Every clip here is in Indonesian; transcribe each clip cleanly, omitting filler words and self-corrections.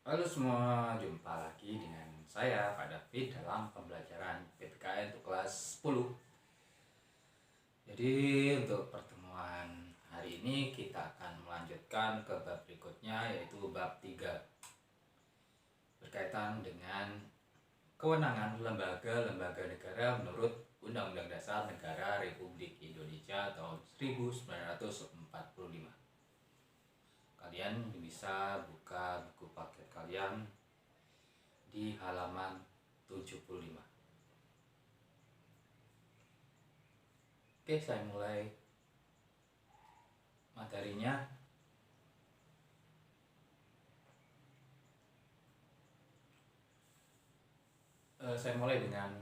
Halo semua, jumpa lagi dengan saya Pak David dalam pembelajaran PPKN untuk kelas 10. Jadi untuk pertemuan hari ini kita akan melanjutkan ke bab berikutnya, yaitu bab 3, berkaitan dengan kewenangan lembaga-lembaga negara menurut Undang-Undang Dasar Negara Republik Indonesia tahun 1945. Kalian bisa buka buku paket kalian di halaman 75. Oke, saya mulai materinya. Saya mulai dengan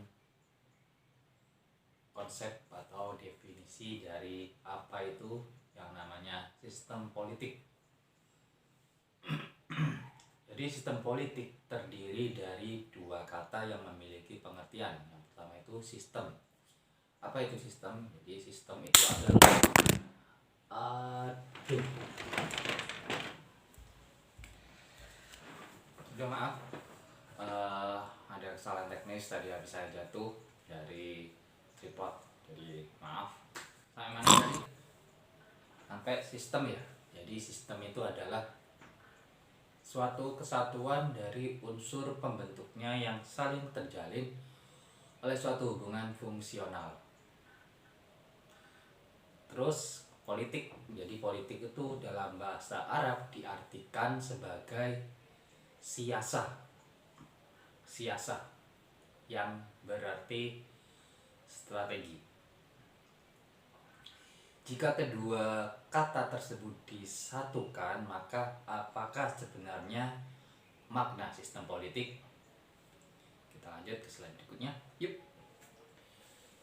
konsep atau definisi dari apa itu yang namanya sistem politik. Jadi sistem politik terdiri dari dua kata yang memiliki pengertian. Yang pertama itu sistem. Apa itu sistem? Jadi sistem itu adalah maaf, ada kesalahan teknis tadi, habis saya jatuh dari tripod, jadi maaf. Saya mana tadi? Sampai sistem ya. Jadi sistem itu adalah suatu kesatuan dari unsur pembentuknya yang saling terjalin oleh suatu hubungan fungsional. Terus politik, jadi politik itu dalam bahasa Arab diartikan sebagai siasah yang berarti strategi. Jika kedua kata tersebut disatukan, maka apakah sebenarnya makna sistem politik? Kita lanjut ke slide berikutnya. Yuk.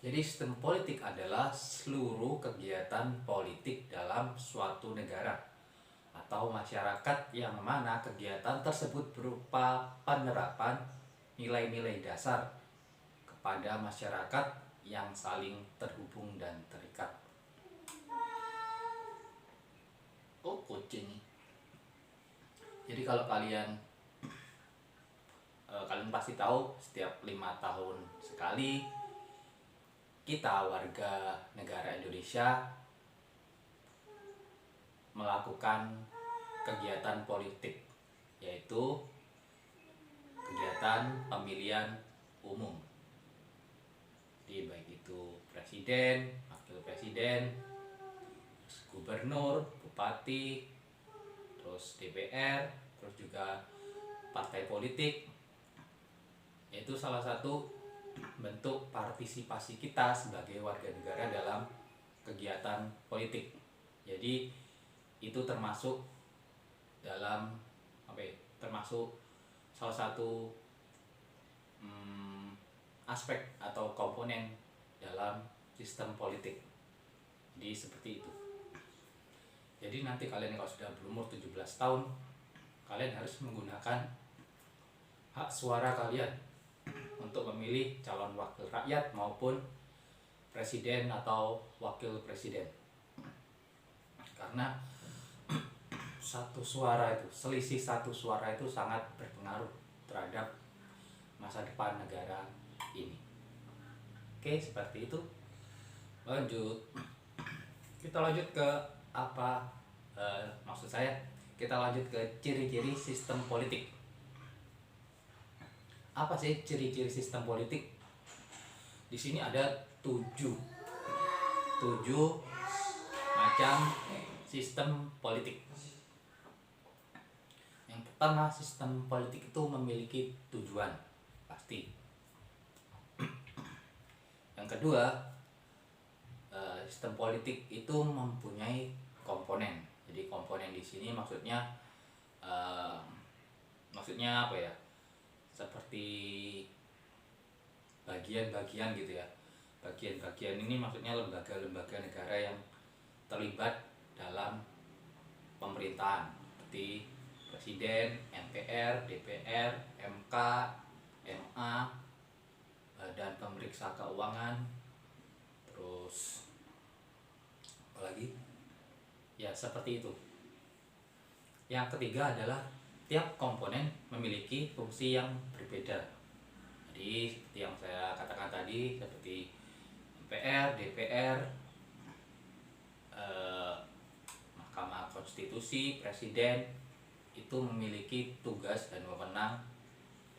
Jadi sistem politik adalah seluruh kegiatan politik dalam suatu negara atau masyarakat yang mana kegiatan tersebut berupa penerapan nilai-nilai dasar kepada masyarakat yang saling terhubung dan terikat. Oh, kucing. Jadi kalau kalian pasti tahu, setiap 5 tahun sekali kita warga negara Indonesia melakukan kegiatan politik, yaitu kegiatan pemilihan umum. Jadi baik itu presiden, wakil presiden, gubernur, bupati, terus DPR, terus juga partai politik. Itu salah satu bentuk partisipasi kita sebagai warga negara dalam kegiatan politik. Jadi itu termasuk dalam termasuk salah satu aspek atau komponen dalam sistem politik. Jadi seperti itu. Jadi nanti kalian kalau sudah berumur 17 tahun, kalian harus menggunakan hak suara kalian untuk memilih calon wakil rakyat maupun presiden atau wakil presiden. Karena selisih satu suara itu sangat berpengaruh terhadap masa depan negara ini. Oke, seperti itu. Lanjut. Kita lanjut ke kita lanjut ke ciri-ciri sistem politik. Apa sih ciri-ciri sistem politik? Di sini ada 7 macam sistem politik. Yang pertama, sistem politik itu memiliki tujuan pasti. Yang kedua, sistem politik itu mempunyai komponen. Jadi komponen di sini maksudnya apa ya? Seperti bagian-bagian gitu ya. Bagian-bagian ini maksudnya lembaga-lembaga negara yang terlibat dalam pemerintahan, seperti presiden, MPR, DPR, MK, MA, dan pemeriksa keuangan. Terus apalagi? Ya, seperti itu. Yang ketiga adalah tiap komponen memiliki fungsi yang berbeda. Jadi seperti yang saya katakan tadi, seperti MPR, DPR, Mahkamah Konstitusi, Presiden, itu memiliki tugas dan wewenang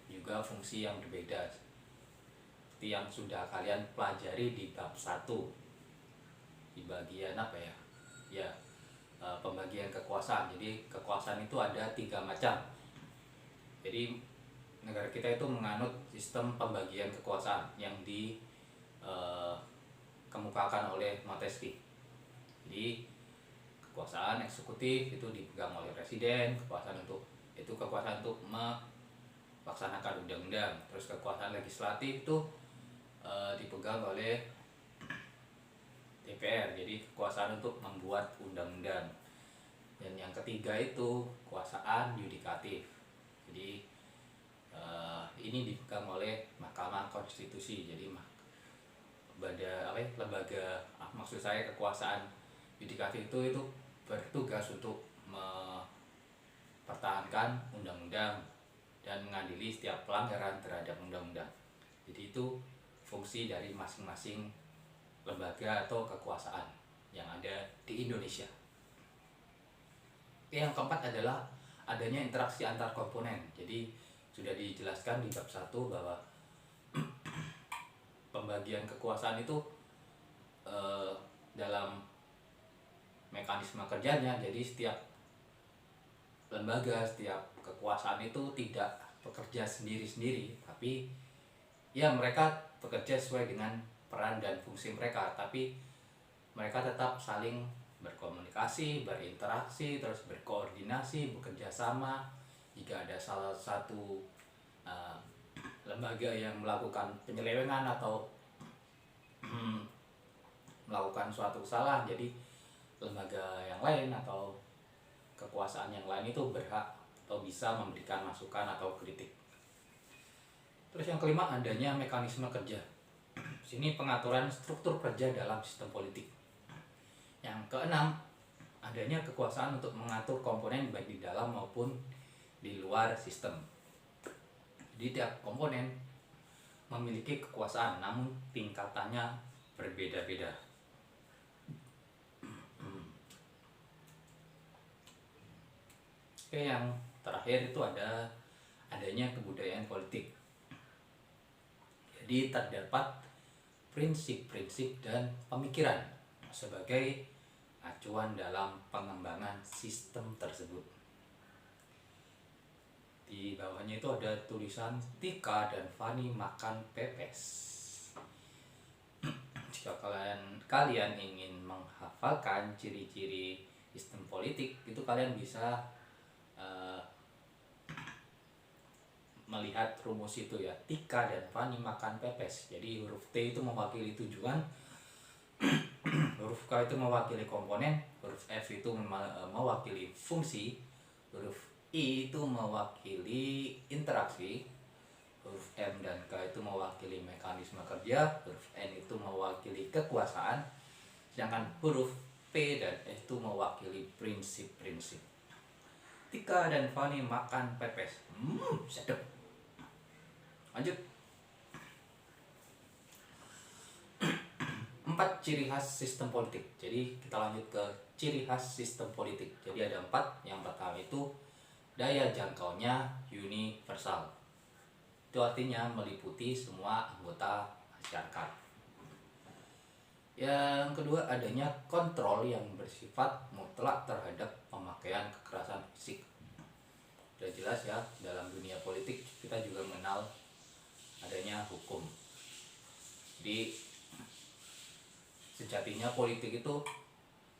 juga fungsi yang berbeda. Seperti yang sudah kalian pelajari di bab 1 di bagian apa ya? Ya, pembagian kekuasaan. Jadi kekuasaan itu ada 3 macam. Jadi negara kita itu menganut sistem pembagian kekuasaan yang dikemukakan oleh Montesquieu. Jadi kekuasaan eksekutif itu dipegang oleh presiden, kekuasaan untuk melaksanakan undang-undang. Terus kekuasaan legislatif itu dipegang oleh DPR, jadi kekuasaan untuk membuat undang-undang. Dan yang ketiga itu kekuasaan yudikatif. Jadi ini dipegang oleh Mahkamah Konstitusi. Jadi maksud saya kekuasaan yudikatif itu bertugas untuk mempertahankan undang-undang dan mengadili setiap pelanggaran terhadap undang-undang. Jadi itu fungsi dari masing-masing lembaga atau kekuasaan yang ada di Indonesia. Yang keempat adalah adanya interaksi antar komponen. Jadi sudah dijelaskan di bab 1 bahwa pembagian kekuasaan itu dalam mekanisme kerjanya, jadi setiap lembaga, setiap kekuasaan itu tidak bekerja sendiri-sendiri, tapi ya mereka bekerja sesuai dengan peran dan fungsi mereka, tapi mereka tetap saling berkomunikasi, berinteraksi, terus berkoordinasi, bekerja sama. Jika ada salah satu lembaga yang melakukan penyelewengan atau melakukan suatu kesalahan, jadi lembaga yang lain atau kekuasaan yang lain itu berhak atau bisa memberikan masukan atau kritik. Terus yang kelima, adanya mekanisme kerja. Sini pengaturan struktur kerja dalam sistem politik. Yang keenam, adanya kekuasaan untuk mengatur komponen baik di dalam maupun di luar sistem. Jadi tiap komponen memiliki kekuasaan, namun tingkatannya berbeda-beda. Oke, yang terakhir itu adanya kebudayaan politik. Jadi terdapat prinsip-prinsip dan pemikiran sebagai acuan dalam pengembangan sistem tersebut. Di bawahnya itu ada tulisan Tika dan Fani makan pepes. Jika kalian ingin menghafalkan ciri-ciri sistem politik, itu kalian bisa melihat rumus itu ya. Tika dan Fani makan pepes. Jadi huruf T itu mewakili tujuan, huruf K itu mewakili komponen, huruf F itu mewakili fungsi, huruf I itu mewakili interaksi, huruf M dan K itu mewakili mekanisme kerja, huruf N itu mewakili kekuasaan, sedangkan huruf P dan S itu mewakili prinsip-prinsip. Tika dan Fani makan pepes. Sedap. Lanjut. 4 ciri khas sistem politik. Jadi kita lanjut ke ciri khas sistem politik. Jadi ada 4. Yang pertama itu daya jangkaunya universal. Itu artinya meliputi semua anggota masyarakat. Yang kedua, adanya kontrol yang bersifat mutlak terhadap pemakaian kekerasan fisik. Sudah jelas ya, dalam dunia politik kita juga mengenal adanya hukum. Jadi sejatinya politik itu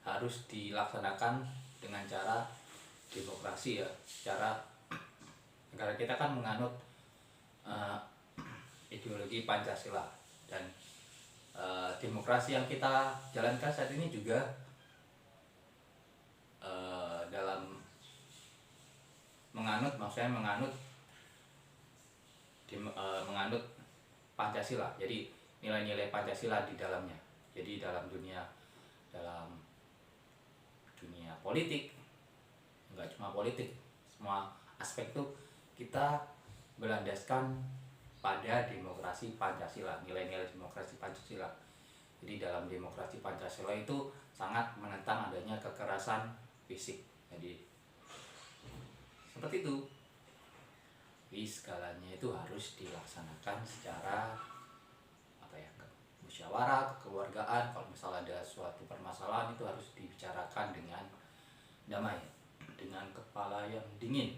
harus dilaksanakan dengan cara demokrasi ya. Cara negara kita kan menganut ideologi Pancasila, dan demokrasi yang kita jalankan saat ini juga dalam menganut Pancasila. Jadi nilai-nilai Pancasila di dalamnya. Jadi dalam dunia politik, enggak cuma politik, semua aspek itu kita berlandaskan pada demokrasi Pancasila, nilai-nilai demokrasi Pancasila. Jadi dalam demokrasi Pancasila itu sangat menentang adanya kekerasan fisik. Jadi seperti itu. Jadi segalanya itu harus dilaksanakan secara musyawarah, kekeluargaan. Kalau misalnya ada suatu permasalahan itu harus dibicarakan dengan damai, dengan kepala yang dingin.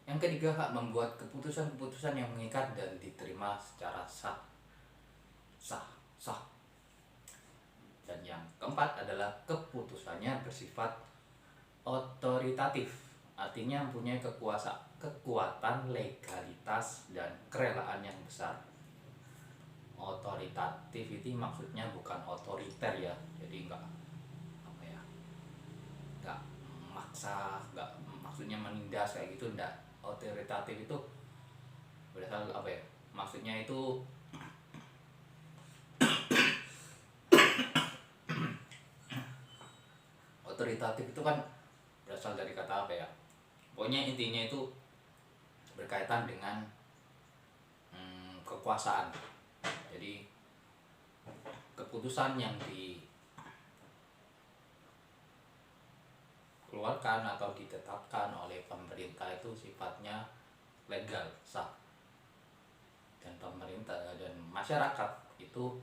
Yang ketiga, hak membuat keputusan-keputusan yang mengikat dan diterima secara sah. Dan yang keempat adalah keputusannya bersifat otoritatif, artinya mempunyai kekuatan legalitas dan kerelaan yang besar. Otoritatif itu maksudnya bukan otoriter ya, jadi enggak maksa, enggak maksudnya menindas kayak gitu, enggak. Otoritatif itu berasal maksudnya itu otoritatif itu kan berasal dari kata pokoknya intinya itu berkaitan dengan kekuasaan. Jadi keputusan yang dikeluarkan atau ditetapkan oleh pemerintah itu sifatnya legal, sah. Dan pemerintah dan masyarakat itu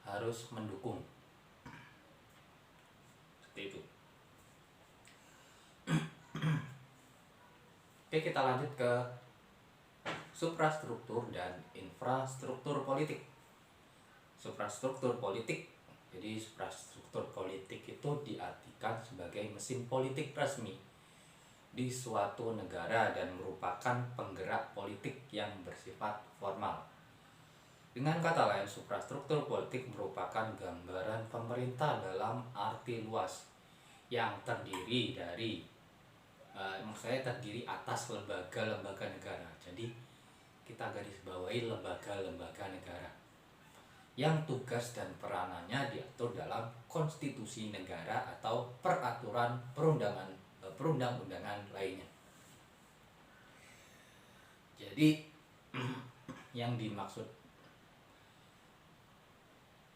harus mendukung. Seperti itu. Oke, kita lanjut ke suprastruktur dan infrastruktur politik. Suprastruktur politik. Jadi suprastruktur politik itu diartikan sebagai mesin politik resmi di suatu negara dan merupakan penggerak politik yang bersifat formal. Dengan kata lain, suprastruktur politik merupakan gambaran pemerintah dalam arti luas yang terdiri dari terdiri atas lembaga-lembaga negara. Jadi kita garis bawahi lembaga-lembaga negara yang tugas dan peranannya diatur dalam konstitusi negara atau peraturan perundang-undangan lainnya. Jadi yang dimaksud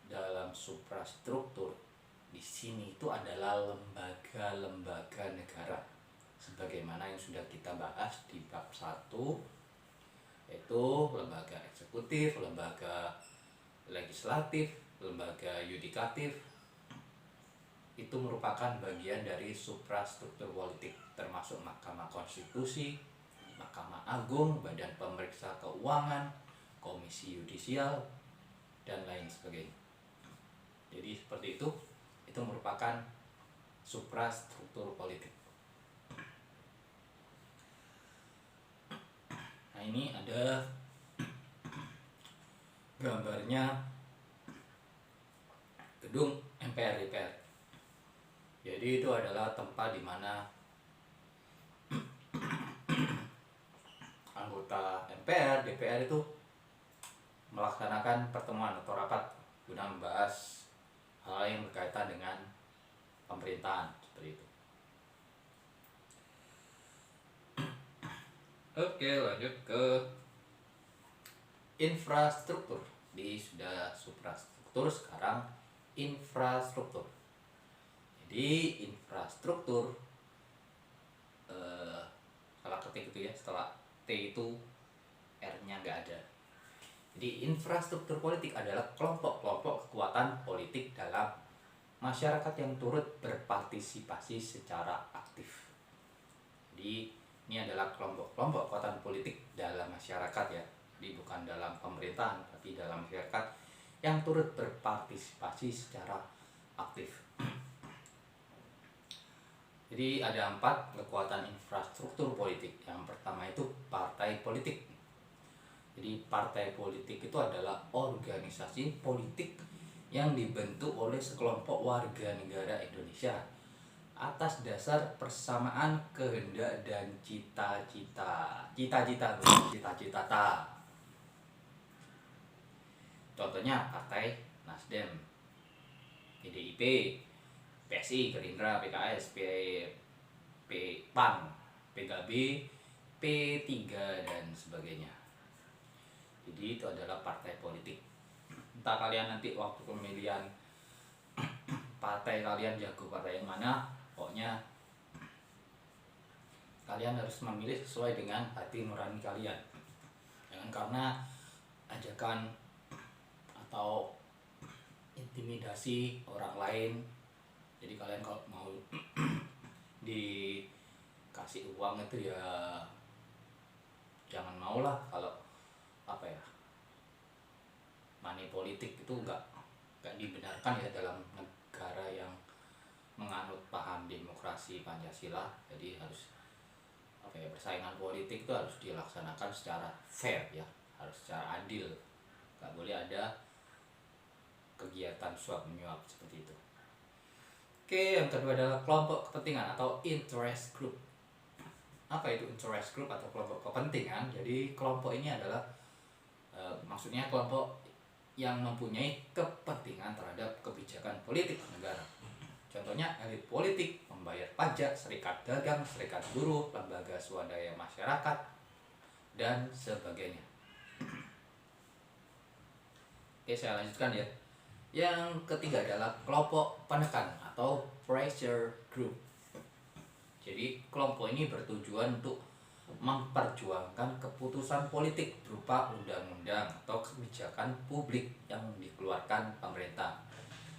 dalam suprastruktur di sini itu adalah lembaga-lembaga negara, sebagaimana yang sudah kita bahas di bab 1, yaitu lembaga eksekutif, lembaga legislatif, lembaga yudikatif. Itu merupakan bagian dari suprastruktur politik, termasuk Mahkamah Konstitusi, Mahkamah Agung, Badan Pemeriksa Keuangan, Komisi Yudisial, dan lain sebagainya. Jadi seperti itu merupakan suprastruktur politik. Nah, ini ada gambarnya gedung MPR DPR. Jadi itu adalah tempat di mana anggota MPR DPR itu melaksanakan pertemuan atau rapat guna membahas hal yang berkaitan dengan pemerintahan, seperti itu. Oke, lanjut ke infrastruktur. Jadi sudah suprastruktur, sekarang infrastruktur. Jadi infrastruktur salah ketik itu ya, setelah T itu R-nya nggak ada. Jadi infrastruktur politik adalah kelompok-kelompok kekuatan politik dalam masyarakat yang turut berpartisipasi secara aktif. Jadi ini adalah kelompok-kelompok kekuatan politik dalam masyarakat ya. Jadi bukan dalam pemerintahan, tapi dalam masyarakat yang turut berpartisipasi secara aktif. Jadi ada 4 kekuatan infrastruktur politik. Yang pertama itu partai politik. Jadi partai politik itu adalah organisasi politik yang dibentuk oleh sekelompok warga negara Indonesia atas dasar persamaan kehendak dan cita-cita. Contohnya partai Nasdem, PDIP, PSI, Gerindra, PKS, PAN, PKB, P3 dan sebagainya. Jadi itu adalah partai politik. Entah kalian nanti waktu pemilihan partai kalian jago partai yang mana, pokoknya kalian harus memilih sesuai dengan hati nurani kalian. Jangan karena ajakan atau intimidasi orang lain, jadi kalian kalau mau dikasih uang itu ya jangan maulah. Kalau apa ya, money politik itu nggak dibenarkan ya dalam negara yang menganut paham demokrasi Pancasila. Jadi harus apa ya, persaingan politik itu harus dilaksanakan secara fair ya, harus secara adil, nggak boleh ada kegiatan suap menyuap seperti itu. Oke, yang kedua adalah kelompok kepentingan atau interest group. Apa itu interest group atau kelompok kepentingan? Jadi kelompok ini adalah maksudnya kelompok yang mempunyai kepentingan terhadap kebijakan politik negara. Contohnya elit politik, membayar pajak, serikat dagang, serikat buruh, lembaga swadaya masyarakat, dan sebagainya. Oke, saya lanjutkan ya. Yang ketiga adalah kelompok penekan atau pressure group. Jadi kelompok ini bertujuan untuk memperjuangkan keputusan politik berupa undang-undang atau kebijakan publik yang dikeluarkan pemerintah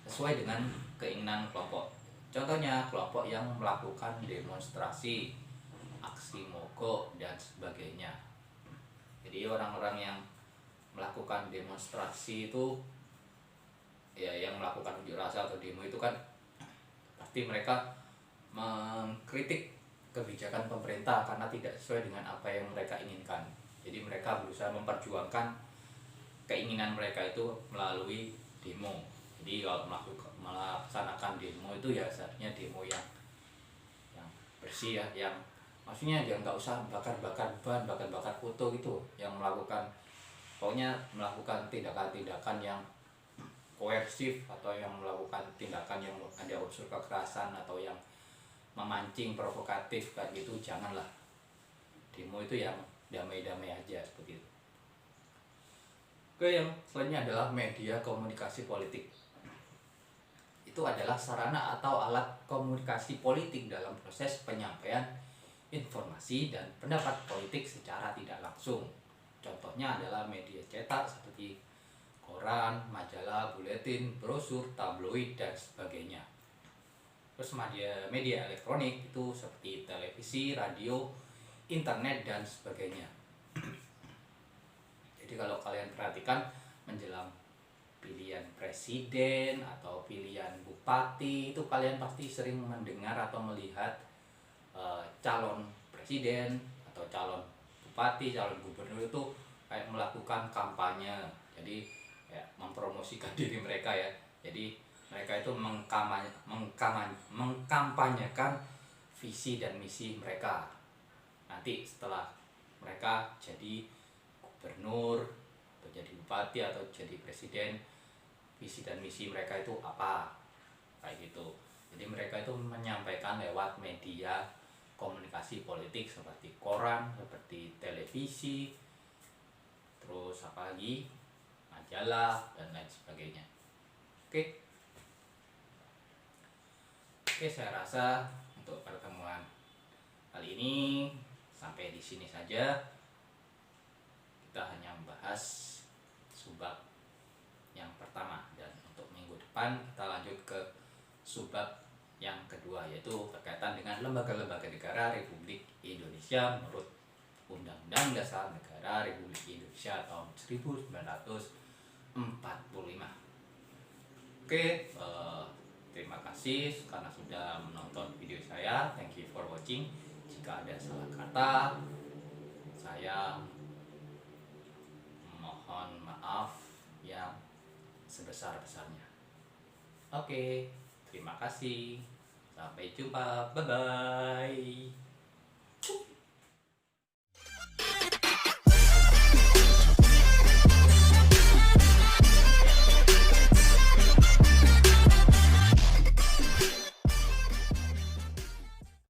sesuai dengan keinginan kelompok. Contohnya kelompok yang melakukan demonstrasi, aksi mogok, dan sebagainya. Jadi orang-orang yang melakukan demonstrasi itu ya, yang melakukan unjuk rasa atau demo itu kan pasti mereka mengkritik kebijakan pemerintah karena tidak sesuai dengan apa yang mereka inginkan. Jadi mereka berusaha memperjuangkan keinginan mereka itu melalui demo. Jadi kalau melaksanakan demo itu ya seharusnya demo yang bersih ya, yang maksudnya ya nggak usah bakar-bakar ban, bakar-bakar foto gitu, yang pokoknya melakukan tindakan-tindakan yang koersif atau yang melakukan tindakan yang ada unsur kekerasan atau yang memancing provokatif kayak gitu, janganlah. Demo itu yang damai-damai aja seperti itu. Oke, yang selanjutnya adalah media komunikasi politik. Itu adalah sarana atau alat komunikasi politik dalam proses penyampaian informasi dan pendapat politik secara tidak langsung. Contohnya adalah media cetak seperti koran, majalah, buletin, brosur, tabloid, dan sebagainya. Terus media elektronik itu seperti televisi, radio, internet, dan sebagainya. Jadi kalau kalian perhatikan menjelang pilihan presiden atau pilihan bupati itu kalian pasti sering mendengar atau melihat calon presiden atau calon bupati, calon gubernur itu kayak melakukan kampanye. Jadi ya, mempromosikan diri mereka ya. Jadi mereka itu mengkampanyekan visi dan misi mereka. Nanti setelah mereka jadi gubernur atau jadi bupati atau jadi presiden, visi dan misi mereka itu apa, kayak gitu. Jadi mereka itu menyampaikan lewat media komunikasi politik seperti koran, seperti televisi, terus apa lagi, majalah, dan lain sebagainya. Oke, saya rasa untuk pertemuan kali ini sampai di sini saja. Kita hanya membahas subbab yang pertama, dan untuk minggu depan kita lanjut ke subbab yang kedua, yaitu berkaitan dengan lembaga-lembaga negara Republik Indonesia menurut Undang-Undang Dasar Negara Republik Indonesia tahun 1945. Oke, terima kasih karena sudah menonton video saya. Thank you for watching. Jika ada salah kata, saya mohon maaf yang sebesar-besarnya. Oke, terima kasih. Sampai jumpa. Bye-bye.